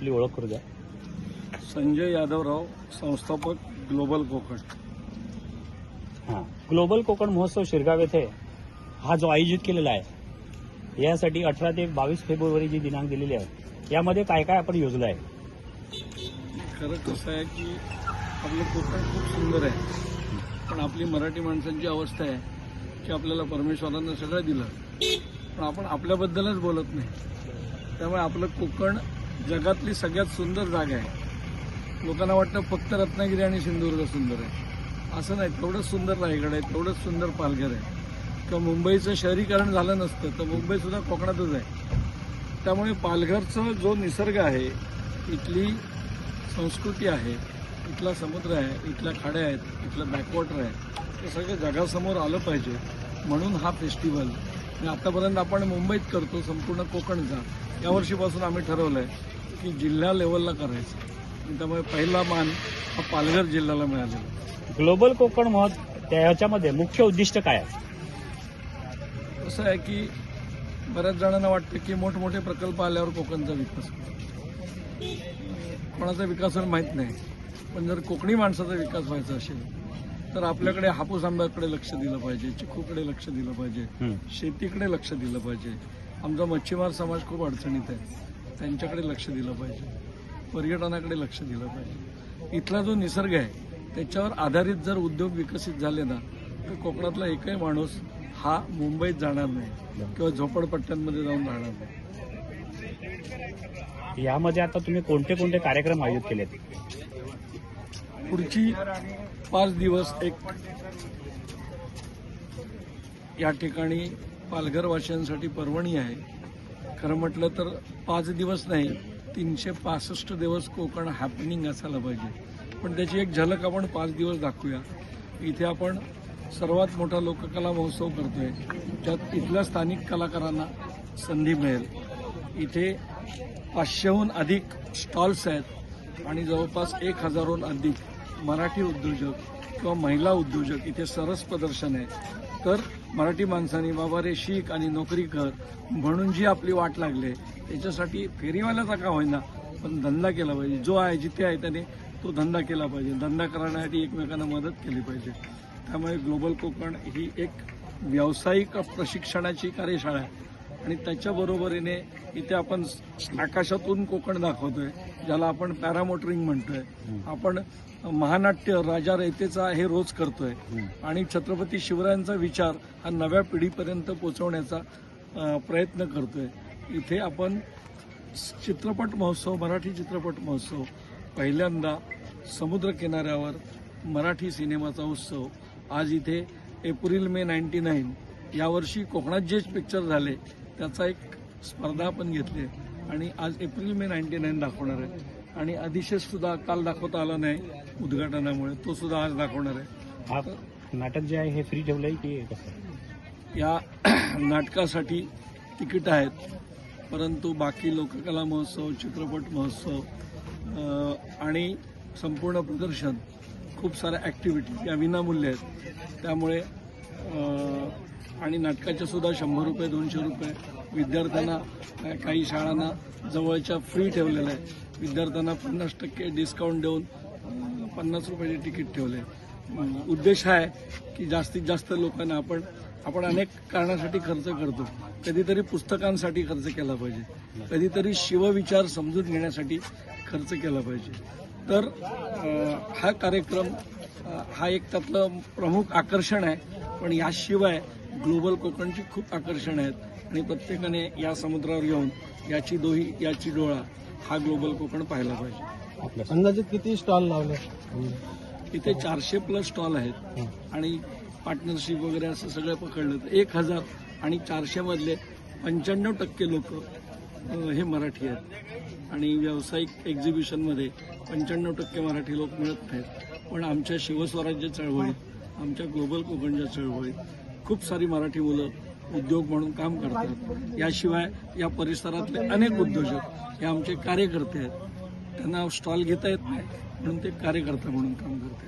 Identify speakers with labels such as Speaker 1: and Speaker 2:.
Speaker 1: आपली ओळख करू द्या.
Speaker 2: संजय यादवराव, संस्थापक ग्लोबल कोकण.
Speaker 1: हां, ग्लोबल कोकण महोत्सव शिरगाव येथे हा जो आयोजित केलेला आहे यासाठी 18 ते 22 फेब्रुवारी जी दिनांक दिलेली आहे यामध्ये काय काय आपण योजलं आहे?
Speaker 2: खरं कसं आहे की आपलं कोकण खूप सुंदर आहे, पण आपली मराठी माणसांची अवस्था आहे की आपल्याला परमेश्वरानं सगळं दिलं, पण आपण आपल्याबद्दलच बोलत नाही. त्यामुळे आपलं कोकण जगातली सगळ्यात सुंदर जागा आहे. लोकांना वाटतं फक्त रत्नागिरी आणि सिंधुदुर्ग सुंदर आहे, असं नाही. तेवढंच सुंदर रायगड आहे, तेवढंच सुंदर पालघर आहे. किंवा मुंबईचं शहरीकरण झालं नसतं तर मुंबईसुद्धा कोकणातच आहे. त्यामुळे पालघरचा जो निसर्ग आहे, इथली संस्कृती आहे, इथला समुद्र आहे, इथल्या खाड्या आहेत, इथलं बॅकवॉटर आहे, हे सगळं जगासमोर आलं पाहिजे म्हणून हा फेस्टिवल. आणि आतापर्यंत आपण मुंबईत करतो संपूर्ण कोकणचा. यावर्षीपासून आम्ही ठरवलं आहे की जिल्हा लेवलला करायचं. त्यामुळे पहिला मान हा पालघर जिल्ह्याला मिळालेला आहे.
Speaker 1: ग्लोबल कोकण महोत्सव त्याच्यामध्ये मुख्य उद्दिष्ट काय आहे?
Speaker 2: असं आहे की बऱ्याच जणांना वाटतं की मोठमोठे प्रकल्प आल्यावर कोकणचा विकास होतो. कोणाचा विकास होईल माहीत नाही, पण जर कोकणी माणसाचा विकास व्हायचा असेल तर आपल्याकडे हापूस आंब्याकडे लक्ष दिलं पाहिजे, चिकूकडे लक्ष दिलं पाहिजे, शेतीकडे लक्ष दिलं पाहिजे. आमचा मच्छीमार समाज खूप अडचणीत आहे, त्यांच्याकडे लक्ष दिलं पाहिजे. पर्यटनाकडे लक्ष दिलं पाहिजे. इथला जो निसर्ग आहे त्याच्यावर आधारित जर उद्योग विकसित झाले ना तर कोकणातला एकही माणूस हा मुंबईत जाणार नाही किंवा झोपडपट्ट्यांमध्ये जाऊन राहणार नाही.
Speaker 1: यामध्ये आता तुम्ही कोणते कोणते कार्यक्रम आयोजित केलेत?
Speaker 2: पुढची 5 दिवस एक या ठिकाणी पालघरवासियांसाठी पर्वणी आहे. खरं म्हटलं तर 5 दिवस नाही, 365 दिवस कोकण हॅपनिंग असायला पाहिजे. पण त्याची एक झलक आपण 5 दिवस दाखवूया. इथे आपण सर्वात मोठा लोककला महोत्सव करतोय, ज्यात इथल्या स्थानिक कलाकारांना संधी मिळेल. इथे 500हून अधिक स्टॉल्स आहेत आणि जवळपास 1000हून अधिक मराठी उद्योजक किंवा महिला उद्योजक इथे सरस प्रदर्शन आहे. तर मराठी माणसांनी बाबा रे शिक आणि नोकरी कर म्हणून जी आपली वाट लागली त्याच्यासाठी फेरीवाल्याचा का होईना पण धंदा केला पाहिजे. जो आहे जिथे आहे त्याने तो धंदा केला पाहिजे. धंदा करण्यासाठी एकमेकांना मदत केली पाहिजे. त्यामुळे ग्लोबल कोकण ही एक व्यावसायिक प्रशिक्षणाची कार्यशाळा आहे आणि त्याच्याबरोबरीने इथे आपण आकाशातून कोकण दाखवतोय, ज्याला आपण पॅरामोटरिंग म्हणतोय. आपण महानाट्य राजा रयतेचा हे रोज करतोय आणि छत्रपती शिवरायांचा विचार हा नव्या पिढीपर्यंत पोहोचवण्याचा प्रयत्न करतोय. इथे आपण चित्रपट महोत्सव, मराठी चित्रपट महोत्सव, पहिल्यांदा समुद्र किनाऱ्यावर मराठी सिनेमाचा उत्सव. आज इथे एप्रिल मे 99 यावर्षी कोकणात जे पिक्चर झाले त्याचा एक स्पर्धा आपण घेतली आणि आज एप्रिल मे 99 दाखवणार आहे. आणि अधिशेष सुद्धा काल दाखवता आला नाही उद्घाटनामुळे, तो सुद्धा आज दाखवणार आहे.
Speaker 1: हा नाटक जे आहे हे फ्री ठेवलंय की कसं?
Speaker 2: या नाटकासाठी तिकीट आहेत, परंतु बाकी लोककला महोत्सव, चित्रपट महोत्सव आणि संपूर्ण प्रदर्शन, खूप साऱ्या ॲक्टिव्हिटी या विनामूल्य आहेत. त्यामुळे आणि नाटकाच्या सुद्धा 100 रुपये 200 रुपये विद्यार्थ्यांना, काही शाळांना जवळच्या फ्री ठेवलेलं आहे. विद्यार्थ्यांना 50% डिस्काउंट देऊन 50 रुपयाचे तिकीट ठेवले. उद्देश हा आहे की जास्तीत जास्त लोकांना आपण अनेक कारणासाठी खर्च करतो. कधीतरी पुस्तकांसाठी खर्च केला पाहिजे, कधीतरी शिवविचार समजून घेण्यासाठी खर्च केला पाहिजे. तर हा कार्यक्रम हा एक त्यातलं प्रमुख आकर्षण आहे. पण याशिवाय ग्लोबल कोकणची खूप आकर्षण आहेत आणि प्रत्येकाने या समुद्रावर येऊन याची दोही याची डोळा हा ग्लोबल कोकण पाहायला पाहिजे.
Speaker 3: अंदाजित किती स्टॉल लावले?
Speaker 2: इथे 400+ स्टॉल आहेत आणि पार्टनरशिप वगैरे असं सगळं पकडलं तर 1000 आणि 400 मधले 95% लोक हे मराठी आहेत. आणि व्यावसायिक एक्झिबिशनमध्ये 95% मराठी लोक मिळत नाहीत. पण आमच्या शिवस्वराज्य चळवळीत, आमच्या ग्लोबल कोकणच्या चळवळीत खूप सारी मराठी मुलं उद्योग म्हणून काम करतात. याशिवाय या परिसरातले अनेक उद्योजक हे आमचे कार्यकर्ते आहेत. त्यांना स्टॉल घेता येत नाही म्हणून ते कार्यकर्ता म्हणून काम करतात.